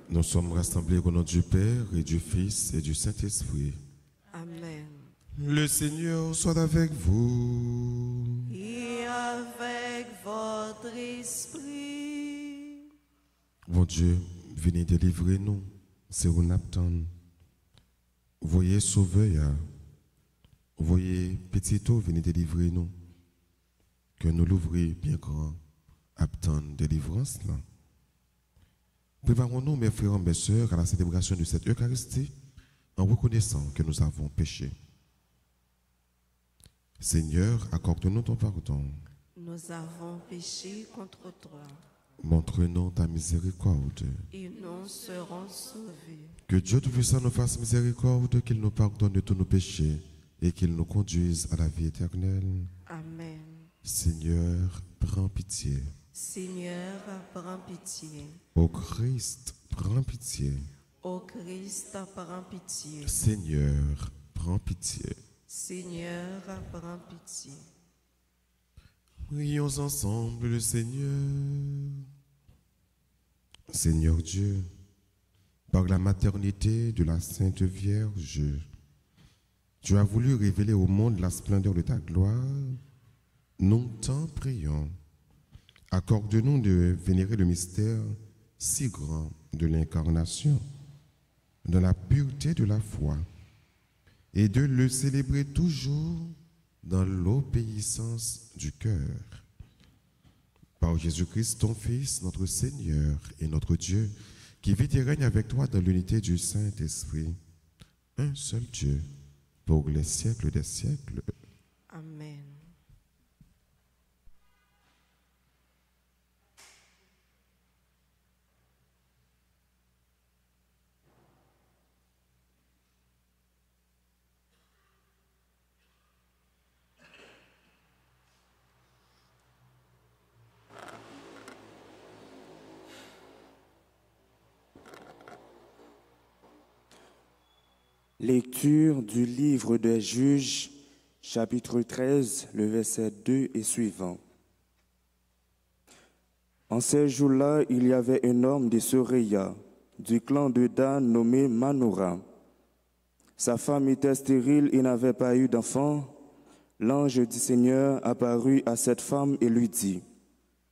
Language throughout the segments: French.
Nous sommes rassemblés au nom du Père et du Fils et du Saint-Esprit. Amen. Le Seigneur soit avec vous. Et avec votre esprit. Mon Dieu, venez délivrer-nous, c'est où nous attendons. Voyez sauveur, voyez petit eau, venez délivrer-nous. Que nous l'ouvrions bien grand, attendre délivrance là. Préparons-nous, mes frères et mes sœurs, à la célébration de cette Eucharistie en reconnaissant que nous avons péché. Seigneur, accorde-nous ton pardon. Nous avons péché contre toi. Montre-nous ta miséricorde. Et nous serons sauvés. Que Dieu Tout-Puissant nous fasse miséricorde, qu'il nous pardonne de tous nos péchés et qu'il nous conduise à la vie éternelle. Amen. Seigneur, prends pitié. Seigneur, prends pitié. Ô Christ, prends pitié. Ô Christ, prends pitié. Seigneur, prends pitié. Seigneur, prends pitié. Prions ensemble le Seigneur. Seigneur Dieu, par la maternité de la Sainte Vierge, tu as voulu révéler au monde la splendeur de ta gloire. Nous t'en prions. Accorde-nous de vénérer le mystère si grand de l'incarnation, dans la pureté de la foi, et de le célébrer toujours dans l'obéissance du cœur. Par Jésus-Christ, ton Fils, notre Seigneur et notre Dieu, qui vit et règne avec toi dans l'unité du Saint-Esprit, un seul Dieu, pour les siècles des siècles. Amen. Lecture du livre des Juges, chapitre 13, le verset 2 et suivant. En ces jours-là, il y avait un homme de Soréa, du clan de Dan, nommé Manoura. Sa femme était stérile et n'avait pas eu d'enfant. L'ange du Seigneur apparut à cette femme et lui dit,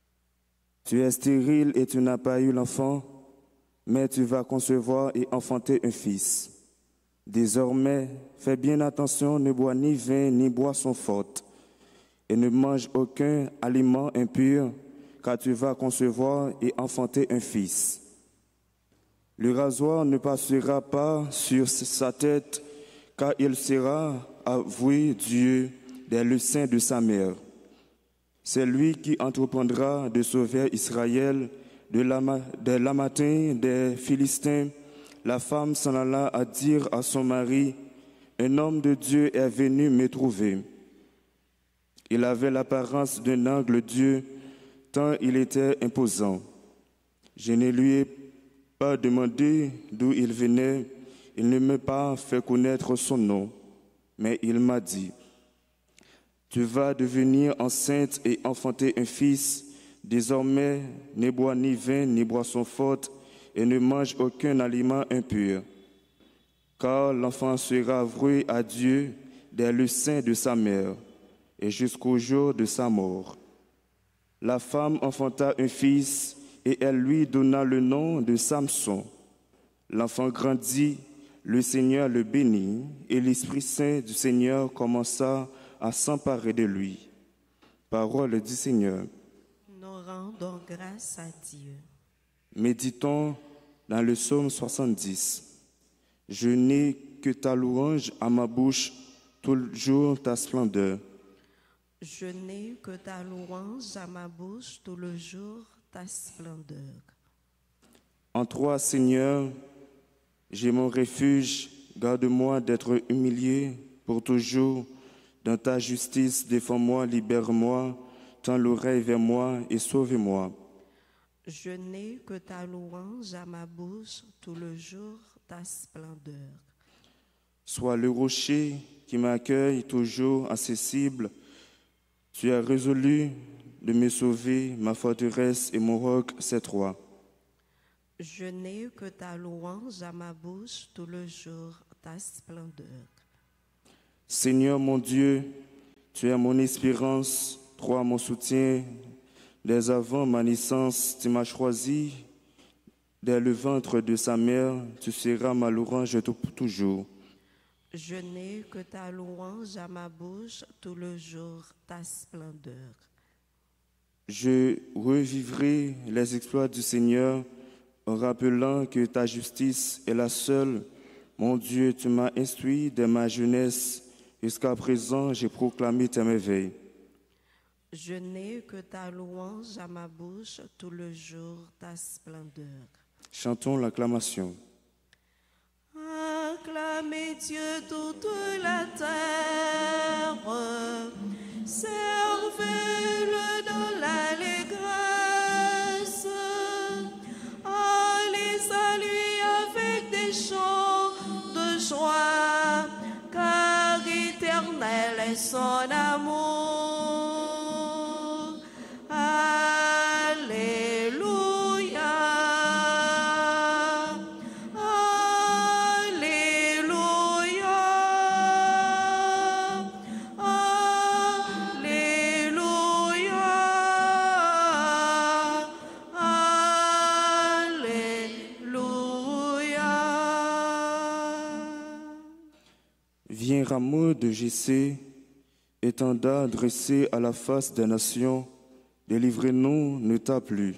« Tu es stérile et tu n'as pas eu l'enfant, mais tu vas concevoir et enfanter un fils. Désormais, fais bien attention, ne bois ni vin ni boisson forte, et ne mange aucun aliment impur, car tu vas concevoir et enfanter un fils. Le rasoir ne passera pas sur sa tête, car il sera avoué Dieu dès le sein de sa mère. C'est lui qui entreprendra de sauver Israël de la matin des Philistins. La femme s'en alla à dire à son mari, « Un homme de Dieu est venu me trouver. » Il avait l'apparence d'un angle Dieu, tant il était imposant. Je ne lui ai pas demandé d'où il venait, il ne m'a pas fait connaître son nom, mais il m'a dit, « Tu vas devenir enceinte et enfanter un fils. Désormais, ne bois ni vin ni boisson forte, et ne mange aucun aliment impur, car l'enfant sera voué à Dieu dès le sein de sa mère et jusqu'au jour de sa mort. La femme enfanta un fils et elle lui donna le nom de Samson. L'enfant grandit, le Seigneur le bénit et l'Esprit Saint du Seigneur commença à s'emparer de lui. Parole du Seigneur. Nous rendons grâce à Dieu. Méditons dans le psaume 70. Je n'ai que ta louange à ma bouche, toujours ta splendeur. Je n'ai que ta louange à ma bouche tout le jour, ta splendeur. En toi, Seigneur, j'ai mon refuge, garde-moi d'être humilié pour toujours. Dans ta justice, défends-moi, libère-moi, tends l'oreille vers moi et sauve-moi. Je n'ai que ta louange à ma bouche tout le jour, ta splendeur. Sois le rocher qui m'accueille toujours accessible. Tu as résolu de me sauver, ma forteresse et mon roc, c'est toi. Je n'ai que ta louange à ma bouche tout le jour, ta splendeur. Seigneur mon Dieu, tu es mon espérance, toi mon soutien. Dès avant ma naissance, tu m'as choisi. Dès le ventre de sa mère, tu seras ma louange toujours. Je n'ai que ta louange à ma bouche tout le jour, ta splendeur. Je revivrai les exploits du Seigneur en rappelant que ta justice est la seule. Mon Dieu, tu m'as instruit dès ma jeunesse. Jusqu'à présent, j'ai proclamé tes merveilles. Je n'ai que ta louange à ma bouche tout le jour, ta splendeur. Chantons l'acclamation. Acclamez Dieu toute la terre, servez-le dans l'allégresse, allez à lui avec des chants de joie, car éternel est son amour. Viens, rameau de Jessé, étendard dressé à la face des nations, délivrez-nous, ne t'a plu.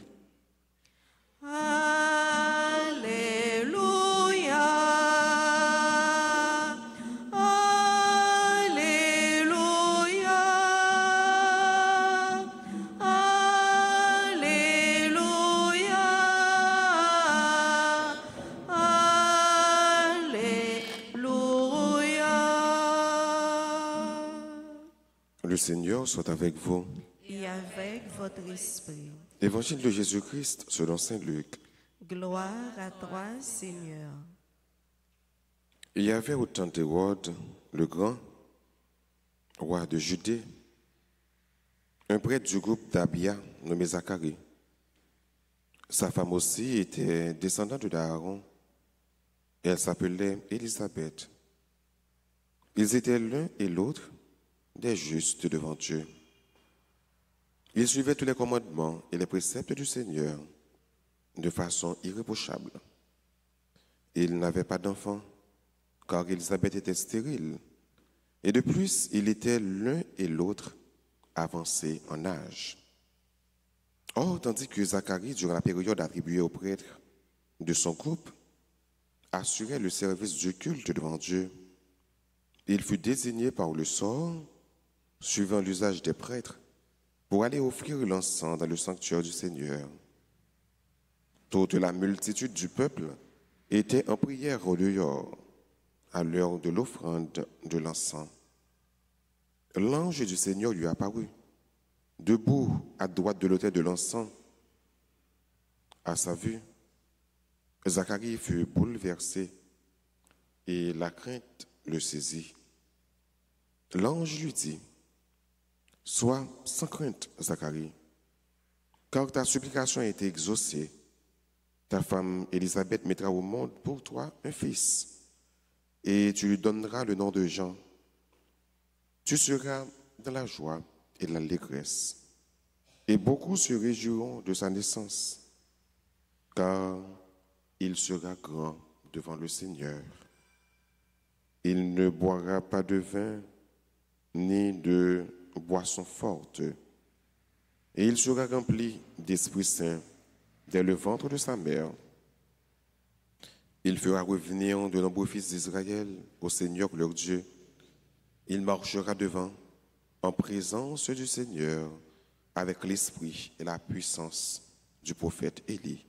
Le Seigneur soit avec vous. Et avec votre esprit. Évangile de Jésus-Christ selon saint Luc. Gloire à toi, Seigneur. Il y avait au temps d'Hérode, le grand, roi de Judée, un prêtre du groupe d'Abia nommé Zacharie. Sa femme aussi était descendante de Aaron. Elle s'appelait Élisabeth. Ils étaient l'un et l'autre des justes devant Dieu. Ils suivaient tous les commandements et les préceptes du Seigneur de façon irréprochable. Ils n'avaient pas d'enfants, car Élisabeth était stérile, et de plus, ils étaient l'un et l'autre avancés en âge. Or, tandis que Zacharie, durant la période attribuée aux prêtres de son groupe, assurait le service du culte devant Dieu, il fut désigné par le sort, suivant l'usage des prêtres, pour aller offrir l'encens dans le sanctuaire du Seigneur. Toute la multitude du peuple était en prière au dehors, à l'heure de l'offrande de l'encens. L'ange du Seigneur lui apparut, debout à droite de l'autel de l'encens. À sa vue, Zacharie fut bouleversé et la crainte le saisit. L'ange lui dit: « Sois sans crainte, Zacharie, car ta supplication a été exaucée. Ta femme Élisabeth mettra au monde pour toi un fils, et tu lui donneras le nom de Jean. Tu seras dans la joie et l'allégresse, et beaucoup se réjouiront de sa naissance, car il sera grand devant le Seigneur. Il ne boira pas de vin ni de boisson forte, et il sera rempli d'Esprit Saint dès le ventre de sa mère. Il fera revenir de nombreux fils d'Israël au Seigneur leur Dieu. Il marchera devant, en présence du Seigneur, avec l'esprit et la puissance du prophète Élie,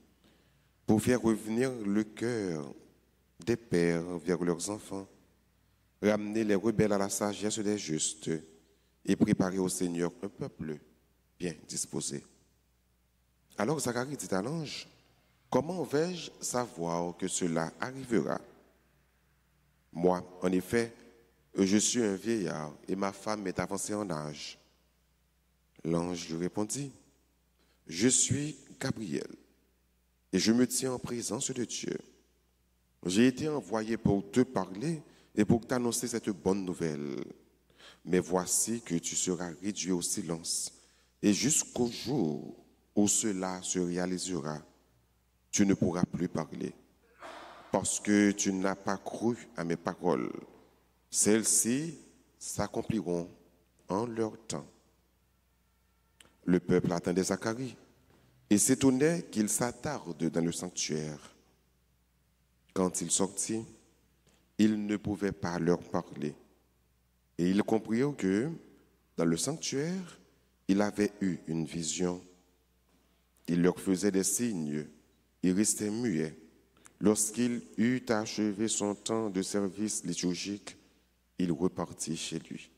pour faire revenir le cœur des pères vers leurs enfants, ramener les rebelles à la sagesse des justes et préparer au Seigneur un peuple bien disposé. Alors Zacharie dit à l'ange, « Comment vais-je savoir que cela arrivera? Moi, en effet, je suis un vieillard et ma femme est avancée en âge. » L'ange lui répondit, « Je suis Gabriel et je me tiens en présence de Dieu. J'ai été envoyé pour te parler et pour t'annoncer cette bonne nouvelle. Mais voici que tu seras réduit au silence et jusqu'au jour où cela se réalisera, tu ne pourras plus parler, parce que tu n'as pas cru à mes paroles. Celles-ci s'accompliront en leur temps. » Le peuple attendait Zacharie et s'étonnait qu'il s'attarde dans le sanctuaire. Quand il sortit, il ne pouvait pas leur parler. Et ils comprirent que, dans le sanctuaire, il avait eu une vision. Il leur faisait des signes. Il restait muet. Lorsqu'il eut achevé son temps de service liturgique, il repartit chez lui.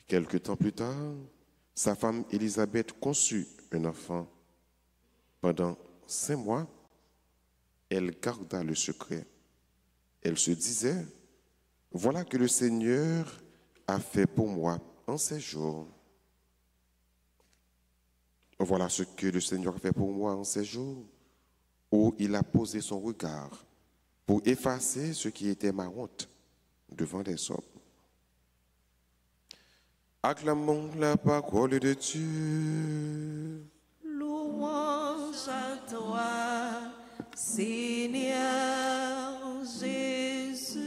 Quelque temps plus tard, sa femme Élisabeth conçut un enfant. Pendant 5 mois, elle garda le secret. Elle se disait, « Voilà que le Seigneur a fait pour moi en ces jours. Voilà ce que le Seigneur a fait pour moi en ces jours, où il a posé son regard pour effacer ce qui était ma honte devant les hommes. » Acclamons la parole de Dieu. Louange à toi, Seigneur Jésus.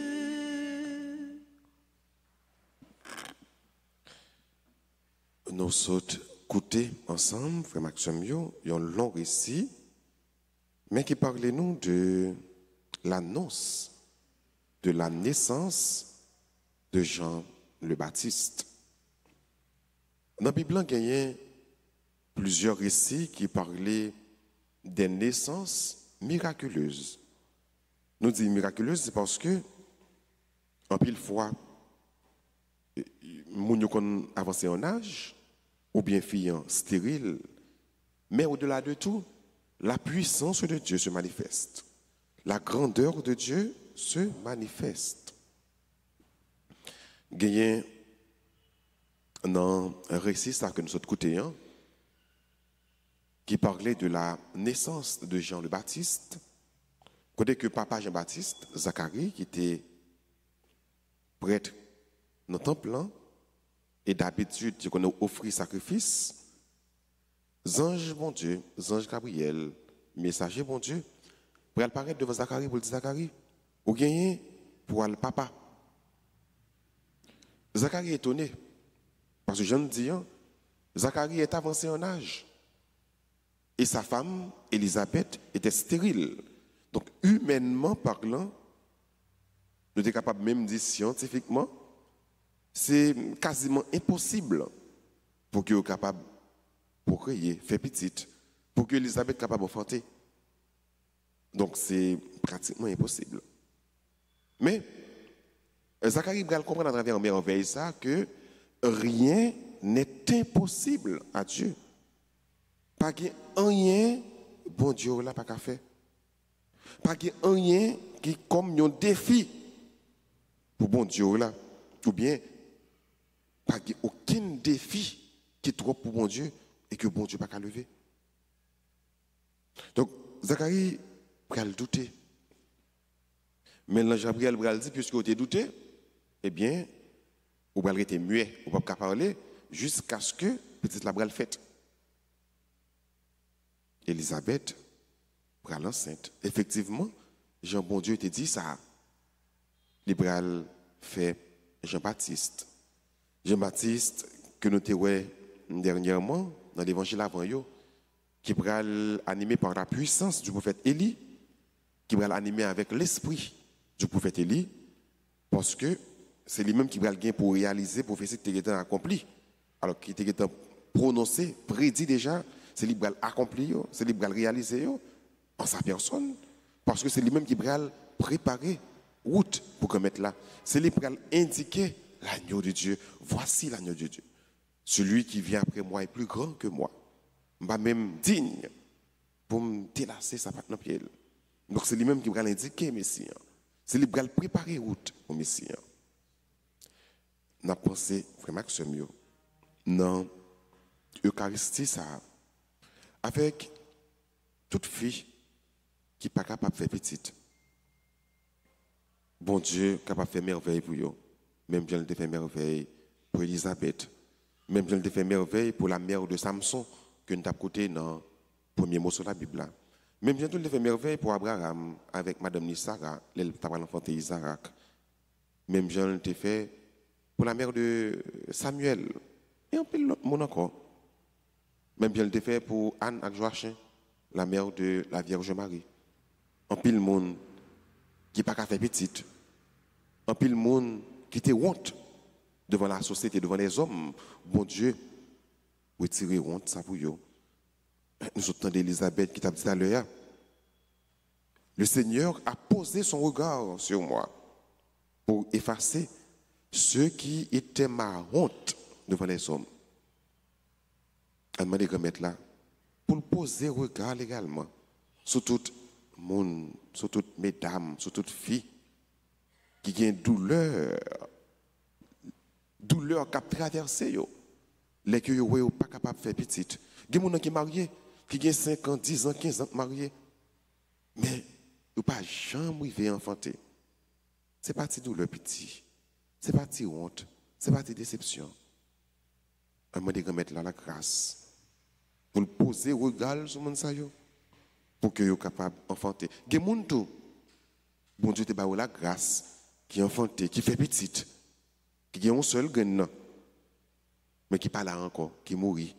Nous sommes écoutés ensemble, frère Maxime, un long récit, mais qui parlait nous de l'annonce de la naissance de Jean le Baptiste. Dans la Bible, il y a plusieurs récits qui parlaient des naissances miraculeuses. Nous disons miraculeuses, c'est parce que, en pile fois, moun yo kon avancé en âge, ou bien filles stériles, mais au-delà de tout, la puissance de Dieu se manifeste. La grandeur de Dieu se manifeste. Il y a dans un récit ça que nous sommes écoutés, qui parlait de la naissance de Jean le Baptiste. Côté que papa Jean-Baptiste, Zacharie, qui était prêtre dans le temple, et d'habitude, il a offert sacrifice, ange bon Dieu, ange Gabriel, messager bon Dieu, pour apparaître devant Zacharie, pour dire Zacharie, ou gagner pour le papa. Zacharie est étonné, parce que je me dis, Zacharie est avancé en âge. Et sa femme, Élisabeth, était stérile. Donc, humainement parlant, nous sommes capables même de dire scientifiquement, c'est quasiment impossible pour qu'il soit capable de créer, faire petite, pour que Élisabeth soit capable d'enfanter. Donc, c'est pratiquement impossible. Mais, Zacharie va comprendre à travers un merveille ça que rien n'est impossible à Dieu. Pas qu'il y ait rien, bon Dieu là pas qu'à faire. Pas qu'il y ait rien qui comme un défi pour bon Dieu là. Ou bien, pas qu'il y ait aucun défi qui est trop pour bon Dieu et que bon Dieu pas qu'à lever. Donc, Zacharie pral douter. Mais l'ange Gabriel pral dit, puisque vous avez douté, eh bien, vous pral rester muet, vous ne pouvez pas parler, jusqu'à ce que petite la pral faite. Élisabeth pral enceinte. Effectivement, Jean bon Dieu te dit ça. Il pral fait Jean-Baptiste. Jean-Baptiste, que nous avons dernièrement dans l'évangile avant yo, qui pral animé par la puissance du prophète Élie, qui pral animé avec l'esprit du prophète Élie, parce que c'est lui-même qui pral gagner pour réaliser prophétie qui était accomplie. Alors qui était prononcé, prédit déjà, c'est lui qui pral accomplir, c'est lui qui pral réaliser en sa personne, parce que c'est lui-même qui pral préparer route pour commettre là. C'est lui qui pral indiquer l'agneau de Dieu. Voici l'agneau de Dieu. Celui qui vient après moi est plus grand que moi. Je ne suis même digne pour me délasser sa patte dans le pied. Donc c'est lui-même qui va l'indiquer, Messie. C'est lui qui va préparer route au Messie. On a pensé vraiment que c'est mieux. Dans l'Eucharistie, ça, avec toute fille qui n'est pas capable de faire petite. Bon Dieu est capable de faire merveille pour eux. Même Dieu a fait merveille pour Élisabeth. Même Dieu a fait merveille pour la mère de Samson, que nous avons côté dans le premier mot sur la Bible. Même Dieu a fait merveille pour Abraham avec Madame Nisara, elle a enfanté Isaac. Même Dieu a fait pour la mère de Samuel. Et un peu l'autre monde encore. Même Dieu a fait pour Anne et Joachim, la mère de la Vierge Marie. Un peu le monde qui n'a pas fait petite. Un peu le monde qui était honte devant la société, devant les hommes. Bon Dieu, retirer honte, ça pour eux. Nous entendons d'Élisabeth qui t'a dit à l'heure, le Seigneur a posé son regard sur moi pour effacer ce qui était ma honte devant les hommes. Elle m'a dit de remettre là, pour le poser regard également sur tout le monde, sur toutes mesdames, sur toutes filles qui ont une douleur qui a traversé, les qui ne sont pas capables de faire petite. Il y a des gens qui sont mariés, qui ont 5 ans, 10 ans, 15 ans mariés, mais ils ne pas jamais arriver à enfanter. Ce n'est pas de douleur petit, ce n'est pas de honte, ce n'est pas de déception. On m'a dit de mettre là la grâce pour le poser regard sur le monde pour que soient capables d'enfanter. Il y a des gens qui bon Dieu te donne la grâce qui enfanté, qui fait petite, qui a un seul gain, mais qui n'est pas là encore, qui mourit.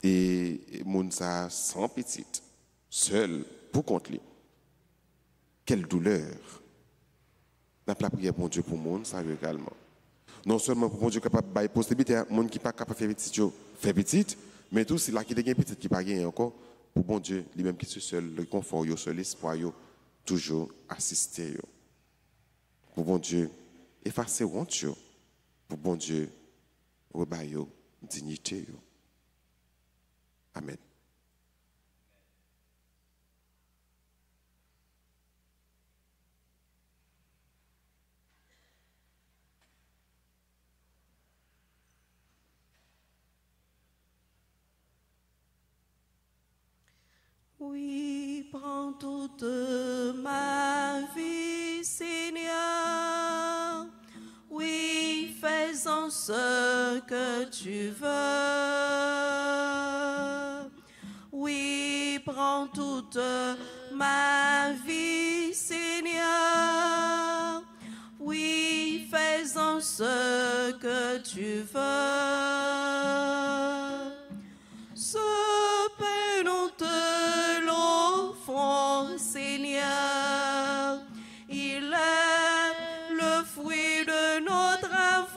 Et moun ça sans petite, seul, pour contre lui. Quelle douleur. N'a pas prié pour Dieu pour monde, ça également. Non seulement pour Dieu capable de possibilité à monde qui pas capable de faire petite, mais tout si là qui est petite qui pas gagné encore pour bon Dieu, lui-même qui est seul, le confort, le seul espoir, toujours assister. Pour bon Dieu, effacer honte, pour bon Dieu, rebailler dignité. Amen. Oui, prends toute ma vie, Seigneur. Oui, fais-en ce que tu veux. Oui, prends toute ma vie, Seigneur. Oui, fais-en ce que tu veux. Ce peu nous te l'offrons, Seigneur. Il est le fruit de nos travaux.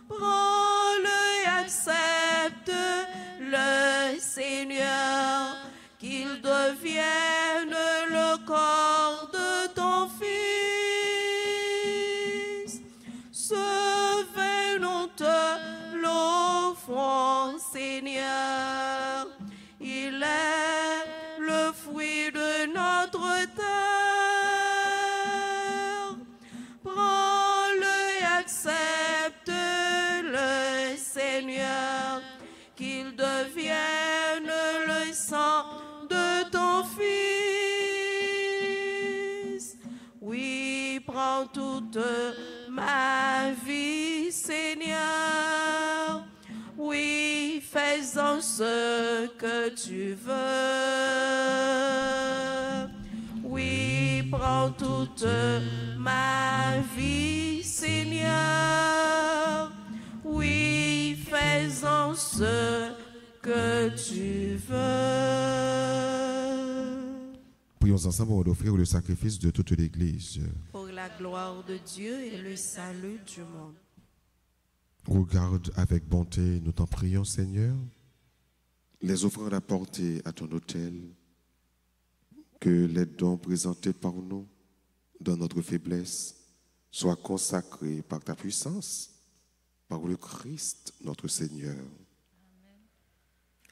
Prends-le et accepte-le, Seigneur, qu'il devienne le corps de ton Fils. Ce vin nous te l'offrons, Seigneur. Il est le fruit de notre terre. Prends-le et accepte-le, Seigneur, qu'il devienne prends toute ma vie, Seigneur. Oui, fais-en ce que tu veux. Oui, prends toute ma vie, Seigneur. Oui, fais-en ce que tu veux. Prions ensemble pour offrir le sacrifice de toute l'Église. Pour la gloire de Dieu et le salut du monde. Regarde avec bonté, nous t'en prions, Seigneur, les offrandes apportées à ton autel, que les dons présentés par nous dans notre faiblesse soient consacrés par ta puissance, par le Christ, notre Seigneur. Amen.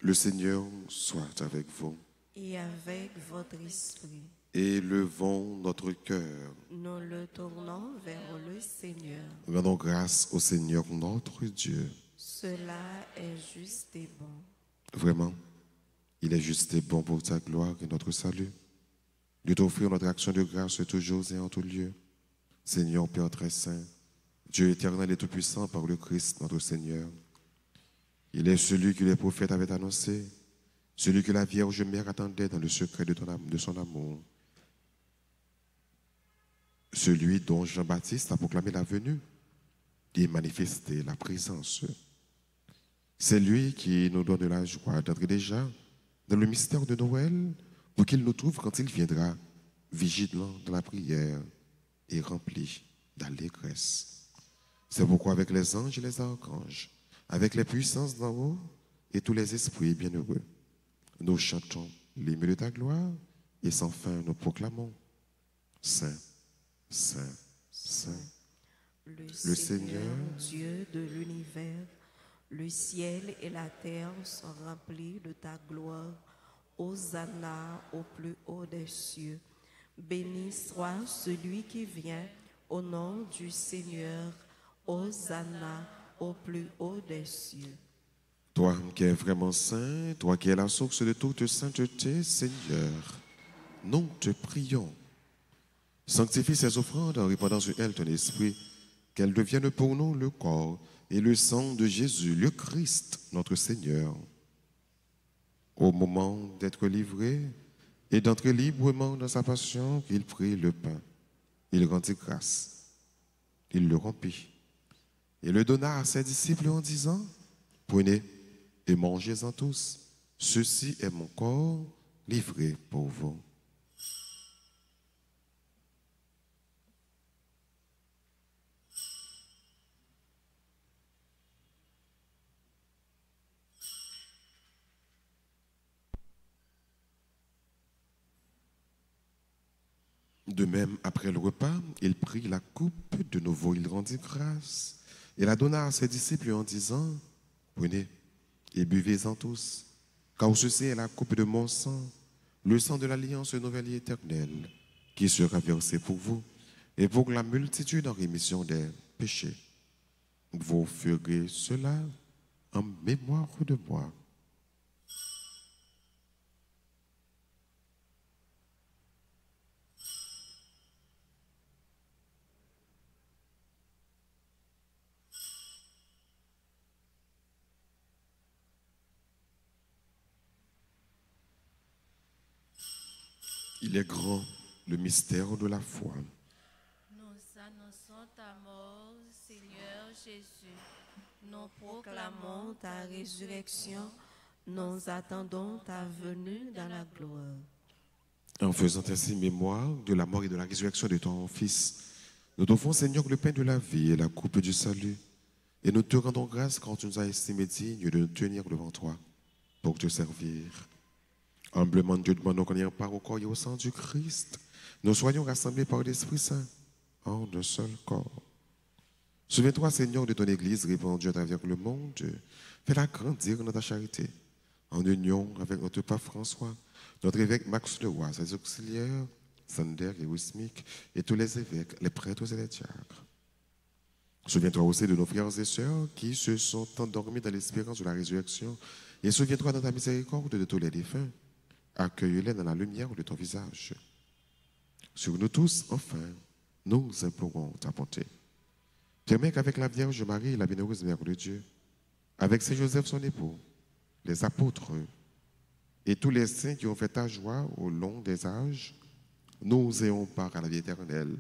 Le Seigneur soit avec vous. Et avec votre esprit. Élevons notre cœur. Nous le tournons vers le Seigneur. Rendons grâce au Seigneur notre Dieu. Cela est juste et bon. Vraiment, il est juste et bon pour ta gloire et notre salut de t'offrir notre action de grâce toujours et en tout lieu. Seigneur Père très saint, Dieu éternel et tout-puissant par le Christ notre Seigneur. Il est celui que les prophètes avaient annoncé, celui que la Vierge Mère attendait dans le secret de son amour. Celui dont Jean-Baptiste a proclamé la venue et manifesté la présence. C'est lui qui nous donne la joie d'entrer déjà dans le mystère de Noël pour qu'il nous trouve quand il viendra, vigilant dans la prière et rempli d'allégresse. C'est pourquoi avec les anges et les archanges, avec les puissances d'en haut et tous les esprits bienheureux, nous chantons l'hymne de ta gloire et sans fin nous proclamons Saint, Saint, Saint, le Seigneur, Dieu de l'univers, le ciel et la terre sont remplis de ta gloire. Hosanna au plus haut des cieux. Béni soit celui qui vient au nom du Seigneur. Hosanna au plus haut des cieux. Toi qui es vraiment saint, toi qui es la source de toute sainteté, Seigneur, nous te prions. Sanctifie ces offrandes en répandant sur elles ton esprit, qu'elles deviennent pour nous le corps et le sang de Jésus, le Christ, notre Seigneur. Au moment d'être livré et d'entrer librement dans sa passion, qu'il prit le pain, il rendit grâce, il le rompit et le donna à ses disciples en disant, prenez et mangez-en tous, ceci est mon corps livré pour vous. De même, après le repas, il prit la coupe, de nouveau il rendit grâce et la donna à ses disciples en disant, prenez et buvez-en tous, car ceci est la coupe de mon sang, le sang de l'alliance nouvelle et éternelle, qui sera versé pour vous et pour la multitude en rémission des péchés. Vous ferez cela en mémoire de moi. Il est grand, le mystère de la foi. Nous annonçons ta mort, Seigneur Jésus. Nous proclamons ta résurrection. Nous attendons ta venue dans la gloire. En faisant ainsi mémoire de la mort et de la résurrection de ton Fils, nous t'offrons, Seigneur, le pain de la vie et la coupe du salut. Et nous te rendons grâce quand tu nous as estimés dignes de nous tenir devant toi pour te servir. Humblement, Dieu demande qu'on y ait part au corps et au sang du Christ. Nous soyons rassemblés par l'Esprit Saint en un seul corps. Souviens-toi, Seigneur, de ton Église répandue à travers le monde. Fais-la grandir dans ta charité, en union avec notre pape François, notre évêque Max Leroy, ses auxiliaires, Sander et Wismik, et tous les évêques, les prêtres et les diacres. Souviens-toi aussi de nos frères et sœurs qui se sont endormis dans l'espérance de la résurrection, et souviens-toi dans ta miséricorde de tous les défunts. Accueille-les dans la lumière de ton visage. Sur nous tous, enfin, nous implorons ta bonté. Permets qu'avec la Vierge Marie, la bienheureuse Mère de Dieu, avec Saint Joseph son époux, les apôtres et tous les saints qui ont fait ta joie au long des âges, nous ayons part à la vie éternelle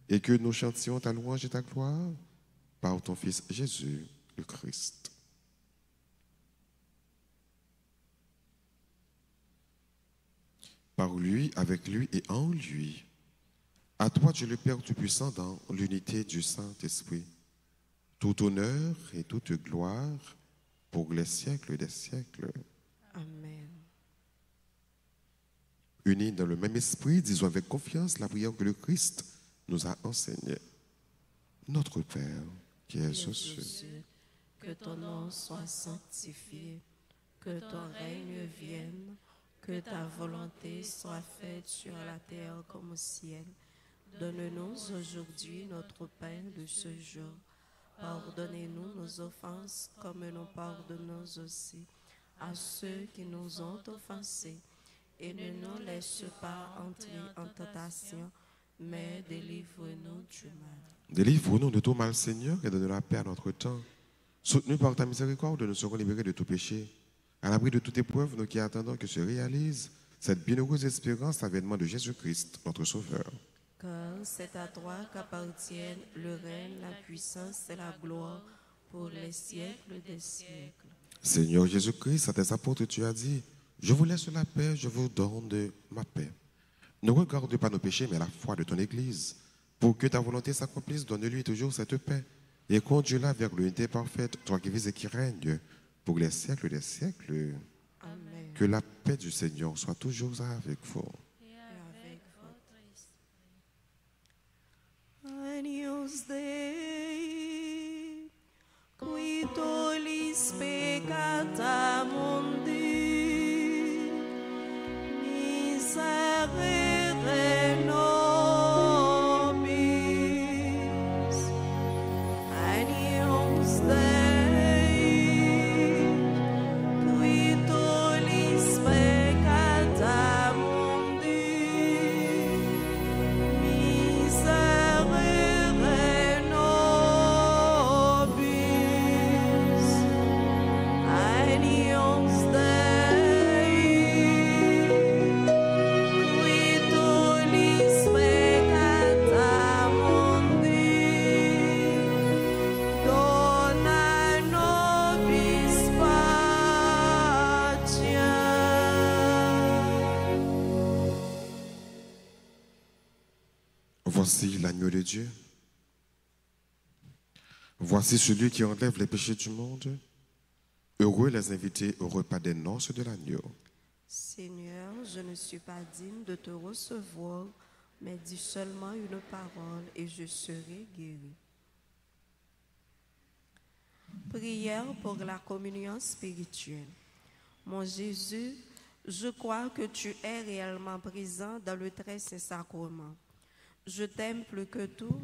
et que nous chantions ta louange et ta gloire par ton Fils Jésus, le Christ. Par lui, avec lui et en lui, à toi, Dieu le Père Tout-Puissant, dans l'unité du Saint-Esprit, tout honneur et toute gloire pour les siècles des siècles. Amen. Unis dans le même esprit, disons avec confiance la prière que le Christ nous a enseignée. Notre Père, qui es aux cieux, que ton nom soit sanctifié, que ton règne vienne, que ta volonté soit faite sur la terre comme au ciel. Donne-nous aujourd'hui notre pain de ce jour. Pardonnez-nous nos offenses comme nous pardonnons aussi à ceux qui nous ont offensés. Et ne nous laisse pas entrer en tentation, mais délivre-nous du mal. Délivre-nous de tout mal, Seigneur, et donne la paix à notre temps. Soutenus par ta miséricorde, nous serons libérés de tout péché. À l'abri de toute épreuve, nous qui attendons que se réalise cette bienheureuse espérance, l'avènement de Jésus-Christ, notre Sauveur. Car c'est à toi qu'appartiennent le règne, la puissance et la gloire pour les siècles des siècles. Seigneur Jésus-Christ, à tes apôtres, tu as dit, je vous laisse la paix, je vous donne ma paix. Ne regarde pas nos péchés, mais la foi de ton Église. Pour que ta volonté s'accomplisse, donne-lui toujours cette paix. Et conduis-la vers l'unité parfaite, toi qui vis et qui règnes pour les siècles des siècles. Amen. Que la paix du Seigneur soit toujours avec vous. Et avec votre esprit. Agnus Dei, qui tollis peccata mundi, miserere nobis. Agnus Dei, qui tollis peccata mundi, miserere nobis. Agnus Dei, qui tollis peccata mundi, dona nobis pacem. Voici l'agneau de Dieu. Voici celui qui enlève les péchés du monde. Heureux les invités au repas des noces de l'agneau. Seigneur, je ne suis pas digne de te recevoir, mais dis seulement une parole et je serai guéri. Prière pour la communion spirituelle. Mon Jésus, je crois que tu es réellement présent dans le très saint sacrement. Je t'aime plus que tout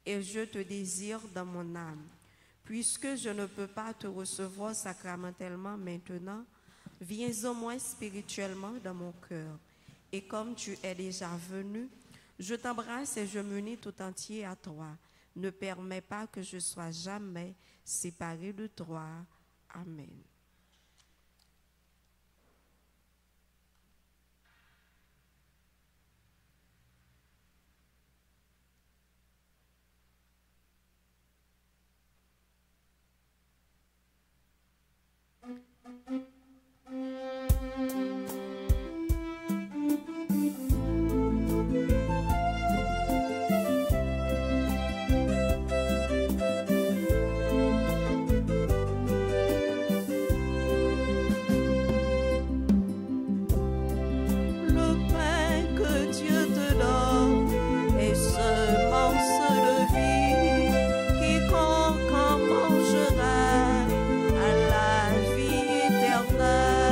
et je te désire dans mon âme. Puisque je ne peux pas te recevoir sacramentellement maintenant, viens au moins spirituellement dans mon cœur. Et comme tu es déjà venu, je t'embrasse et je m'unis tout entier à toi. Ne permets pas que je sois jamais séparé de toi. Amen. Le pain que Dieu te donne est semence de vie. Quiconque en mangera a la vie éternelle.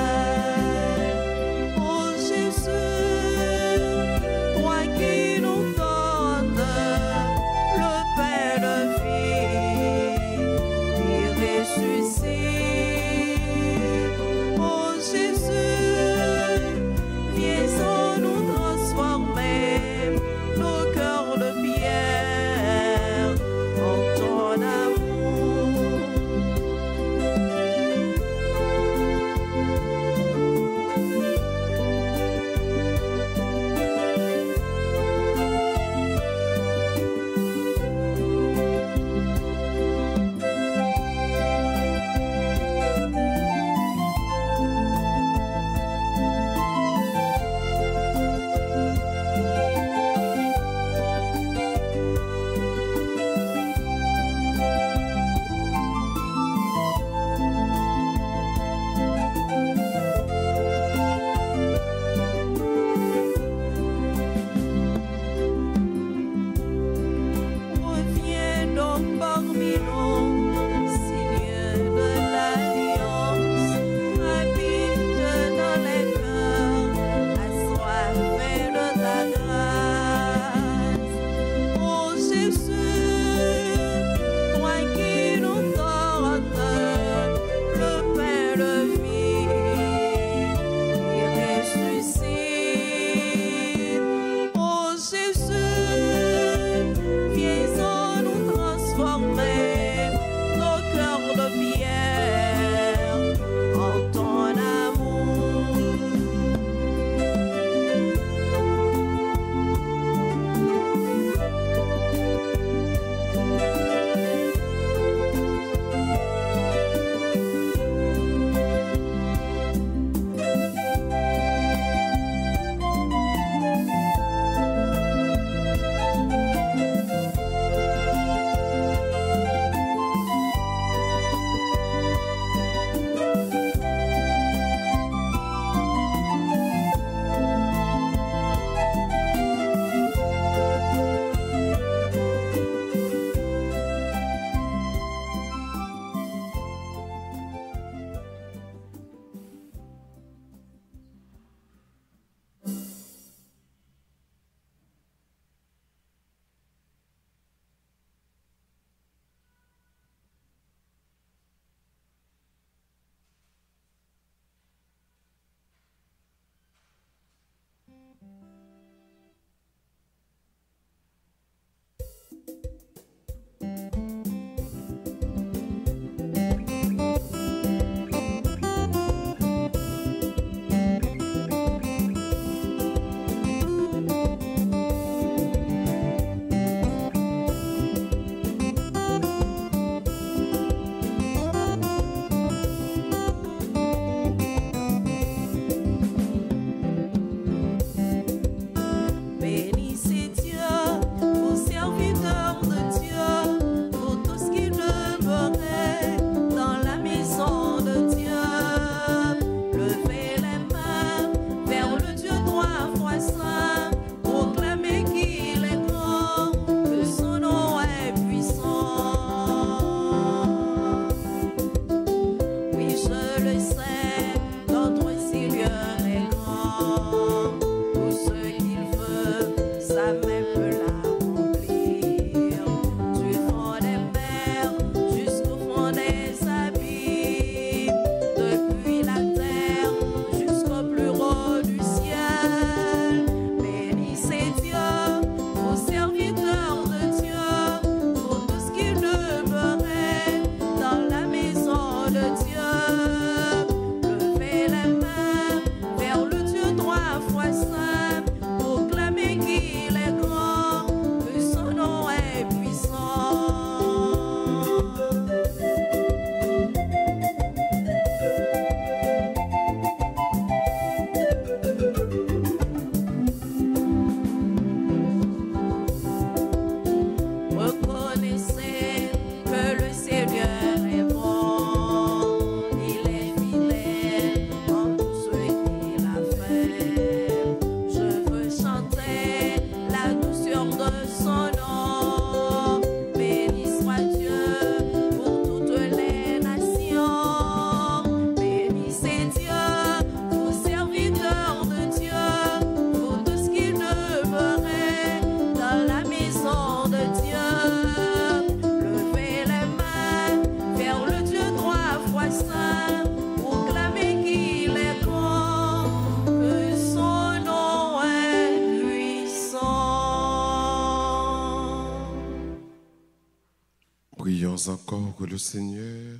Prions encore le Seigneur.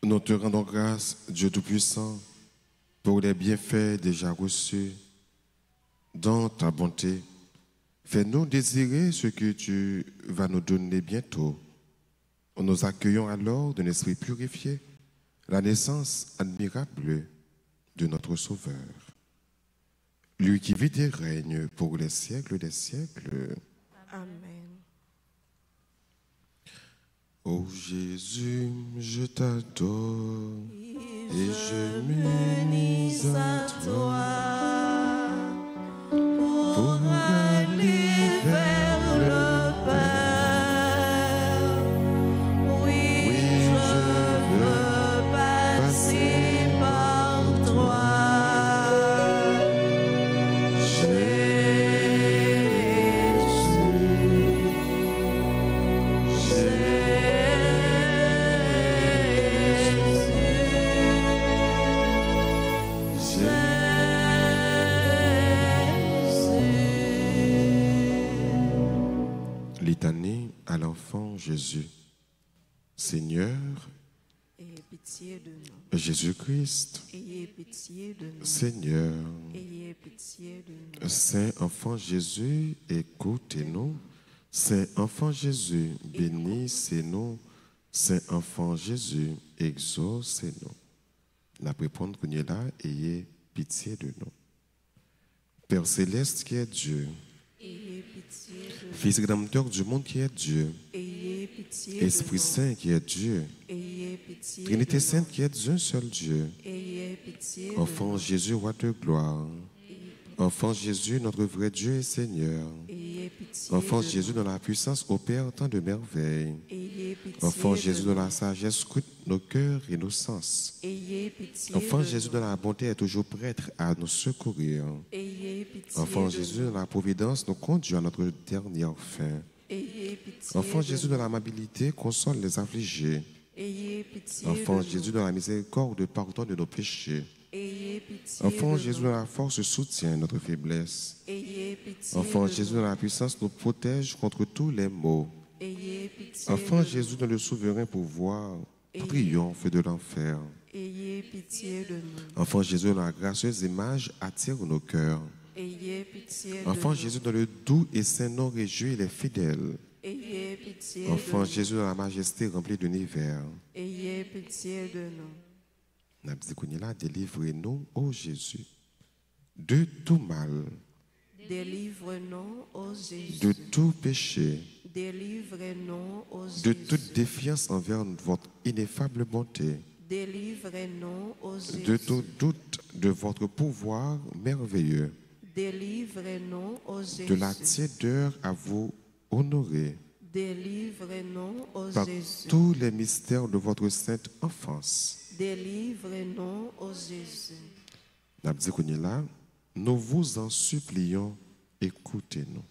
Nous te rendons grâce, Dieu Tout-Puissant, pour les bienfaits déjà reçus. Dans ta bonté, fais-nous désirer ce que tu vas nous donner bientôt. Nous accueillons alors d'un esprit purifié la naissance admirable de notre Sauveur. Lui qui vit et règne pour les siècles des siècles. Amen. Ô Jésus, je t'adore et je m'unis à toi pour aller vers le Père. Oui, je veux passer par toi. Litanie à l'enfant Jésus. Seigneur, Ayez pitié de nous. Jésus-Christ, Ayez pitié de nous. Seigneur, Ayez pitié de nous. Saint enfant Jésus, écoutez-nous. Saint enfant Jésus, bénissez-nous. Saint enfant Jésus, exaucez-nous. La répondre qu'on est là, ayez pitié de nous. Père céleste qui est Dieu, Ayez pitié de nous. Fils rédempteur du monde qui est Dieu, Ayez pitié de Esprit nous. Saint qui est Dieu, Ayez pitié Trinité de Sainte qui est un seul Dieu, nous. Ayez pitié de Enfant nous. Jésus, roi de gloire, Enfant Jésus, notre vrai Dieu et Seigneur, Ayez pitié Enfant de Jésus, dont la puissance opère tant de merveilles, nous. Ayez pitié Enfant de Jésus, nous. dont la sagesse scrute nos cœurs et nos sens, Ayez pitié Enfant de Jésus, nous. dont la bonté est toujours prête à nous secourir, Ayez pitié Enfant de Jésus, nous. dont la providence nous conduit à notre dernière fin, Ayez pitié Enfant de Jésus, nous. dont l'amabilité console les affligés, Ayez pitié Enfant de Jésus, nous. dont la miséricorde pardonne de nos péchés, Ayez pitié Enfant de Jésus, nous. dans la force, soutient notre faiblesse. Ayez pitié Enfant de Jésus, nous. dans la puissance, nous protège contre tous les maux. Ayez pitié Enfant de Jésus, dans le souverain pouvoir, Et- triomphe de l'enfer. nous. Ayez pitié de nous. Enfant Jésus, dans la gracieuse image, attire nos cœurs. Ayez pitié de Enfant nous. Jésus, dans le doux et saint nom, réjouit les fidèles. Ayez pitié Enfant de nous. Jésus, dans la majesté remplie d'univers. Ayez pitié de nous. Nabzikounila, délivrez-nous, ô Jésus, de tout mal, Délivre-nous, ô Jésus. de tout péché, Délivre-nous, ô de Jésus. toute défiance envers votre ineffable bonté, Délivre-nous, ô Jésus. de tout doute de votre pouvoir merveilleux, Délivre-nous, ô Jésus. de la tiédeur à vous honorer Délivre-nous, ô par Jésus. tous les mystères de votre sainte enfance. Délivre-nous, ô Jésus. Nabzikounila, nous vous en supplions, écoutez-nous.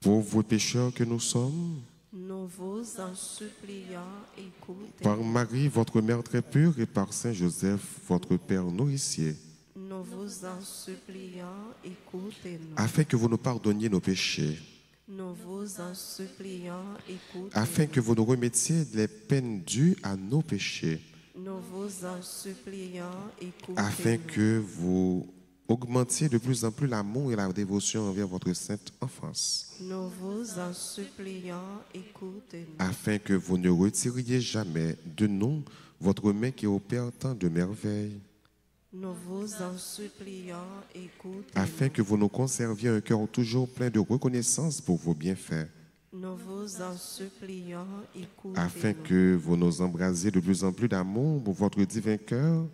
Pauvres pécheurs que nous sommes, Nous vous en supplions, écoutez. par Marie, votre mère très pure, et par Saint Joseph, votre père nourricier, Nous vous en supplions, écoutez-nous. afin que vous nous pardonniez nos péchés, Nous vous en supplions, écoutez-nous. afin que vous nous remettiez les peines dues à nos péchés, Nous vous en supplions, écoutez-nous. afin que vous augmentiez de plus en plus l'amour et la dévotion envers votre sainte enfance, Nous vous en supplions, écoutez-nous. afin que vous ne retiriez jamais de nous votre main qui opère tant de merveilles, Nous vous en supplions, écoutez-nous. afin que vous nous conserviez un cœur toujours plein de reconnaissance pour vos bienfaits, Nous vous en supplions, écoutez-nous. afin que vous nous embrasiez de plus en plus d'amour pour votre divin cœur,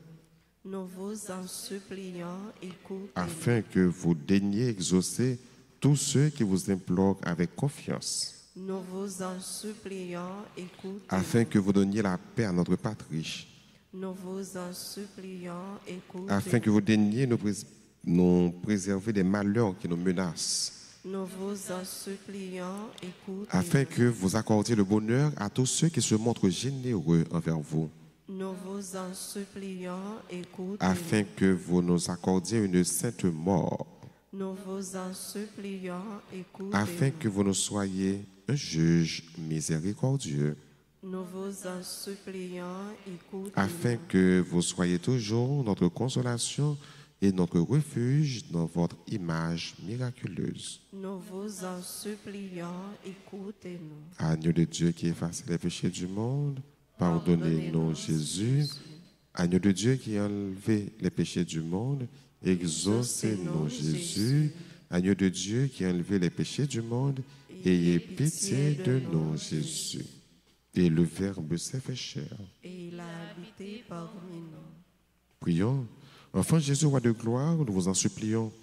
Nous vous en supplions, écoutez-nous. afin que vous daigniez exaucer tous ceux qui vous implorent avec confiance, Nous vous en supplions, écoutez-nous. afin que vous donniez la paix à notre patrie, Nous vous en supplions, écoutez-nous. afin que vous daigniez nous préserver des malheurs qui nous menacent, Nous vous en supplions, écoutez-nous. afin que vous accordiez le bonheur à tous ceux qui se montrent généreux envers vous, Nous vous en supplions, écoutez-nous. afin que vous nous accordiez une sainte mort, Nous vous en supplions, écoutez-nous. afin que vous nous soyez un juge miséricordieux, Nous vous en supplions, écoutez-nous. afin que vous soyez toujours notre consolation et notre refuge dans votre image miraculeuse. Nous vous en supplions, écoutez-nous. Agneau de Dieu qui efface les péchés du monde, pardonnez-nous Jésus. Agneau de Dieu qui a enlevé les péchés du monde, exaucez-nous Jésus. Agneau de Dieu qui a enlevé les péchés du monde, ayez pitié de nous Jésus. Et le Verbe s'est fait chair. Et il a habité parmi nous. Prions. Enfant Jésus, roi de gloire, nous vous en supplions,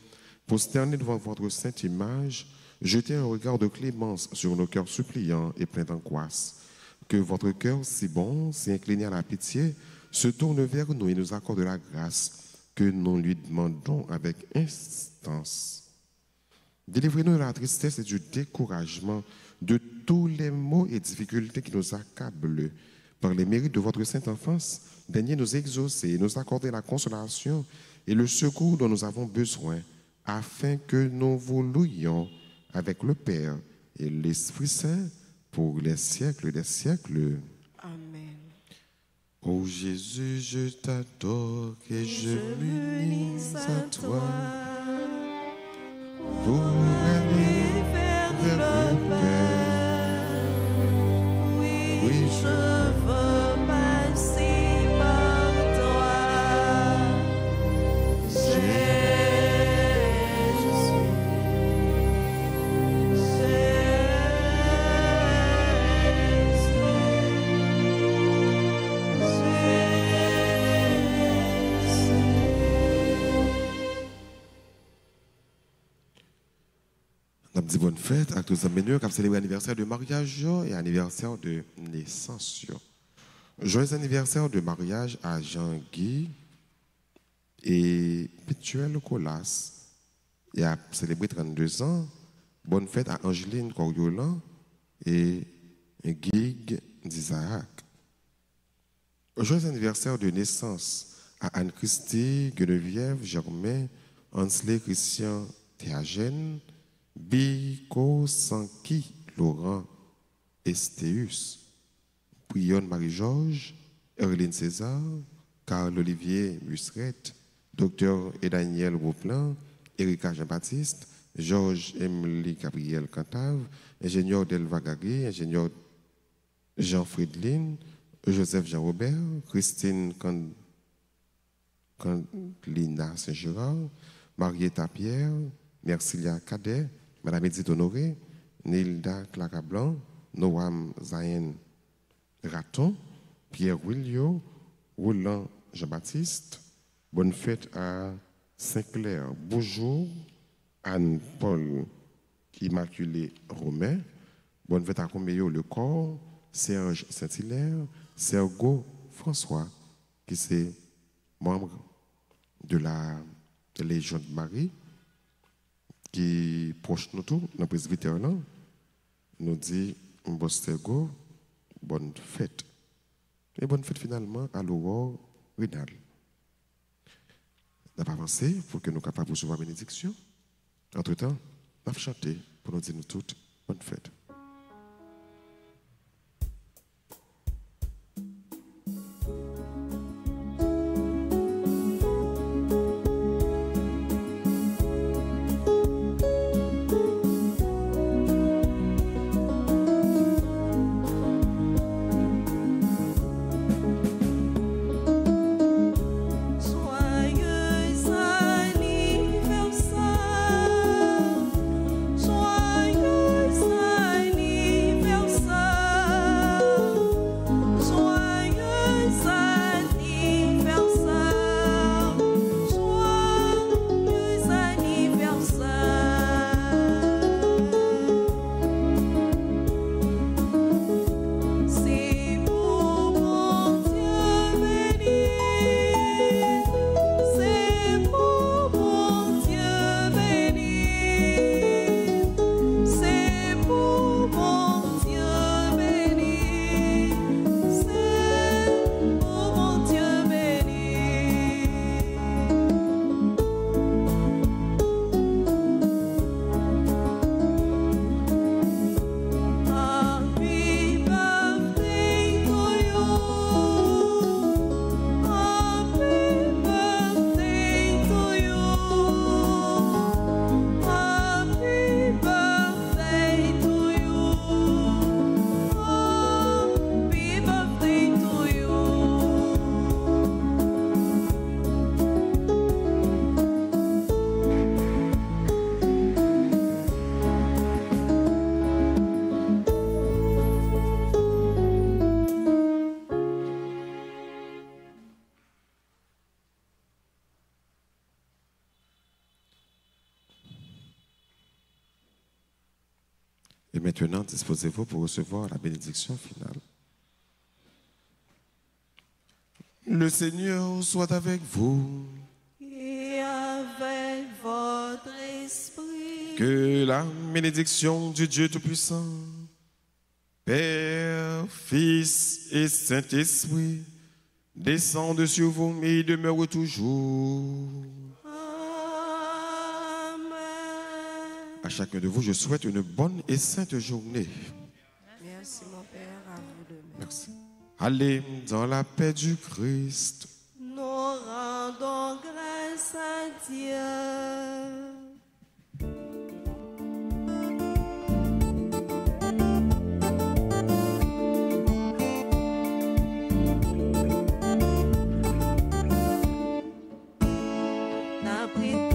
prosternés devant votre sainte image, jetez un regard de clémence sur nos cœurs suppliants et pleins d'angoisse. Que votre cœur si bon, si incliné à la pitié, se tourne vers nous et nous accorde la grâce que nous lui demandons avec instance. Délivrez-nous de la tristesse et du découragement, de tous les maux et difficultés qui nous accablent. Par les mérites de votre sainte enfance, daignez nous exaucer et nous accorder la consolation et le secours dont nous avons besoin, afin que nous vous louions avec le Père et l'Esprit Saint pour les siècles des siècles. Amen. Ô Jésus, je t'adore et je m'unis à toi pour aller vers le Père. Oui, Je veux passer par toi, Nous avons dit bonne fête à tous les amis qui ont célébré l'anniversaire de mariage et anniversaire de naissance. Joyeux anniversaire de mariage à Jean-Guy et Pétuel Colas. Il a célébré 32 ans. Bonne fête à Angeline Coriolan et Guig d'Isaac. Joyeux anniversaire de naissance à Anne-Christie, Geneviève, Germain, Hansley, Christian, Théagène, Biko, Sanki, Laurent, Estéus, Prion Marie-Georges, Erline César, Carl-Olivier Busseret, Dr. et Daniel Beauplan, Erika Jean-Baptiste, Georges Emily Gabriel Cantave, ingénieur Delva Gagé, ingénieur Jean Friedlin, Joseph Jean-Robert, Christine Candlina Saint-Gérard, Marietta Pierre, Mercilia Cadet, Madame Edith Honoré, Nilda Clara Blanc, Noam Zayen Raton, Pierre Willio, Roland Jean-Baptiste. Bonne fête à Saint-Clair Bonjour, Anne-Paul Immaculée Romain. Bonne fête à Roméo Le Corps, Serge Saint-Hilaire, Sergo François, qui est membre de la Légion de Marie, qui proche nous tous, dans le presbytère, nous dit Sergo, bonne fête. Et bonne fête finalement à l'Aurore Rinal. On va avancer pour que nous soyons capables de recevoir la bénédiction. Entre-temps, on va chanter pour nous dire nous toutes bonne fête. Et maintenant, disposez-vous pour recevoir la bénédiction finale. Le Seigneur soit avec vous. Et avec votre esprit. Que la bénédiction du Dieu Tout-Puissant, Père, Fils et Saint-Esprit, descende sur vous et demeure toujours. À chacun de vous, je souhaite une bonne et sainte journée. Merci mon Père, à vous de même. Merci. Allez dans la paix du Christ. Nous rendons grâce à Dieu. N'a pris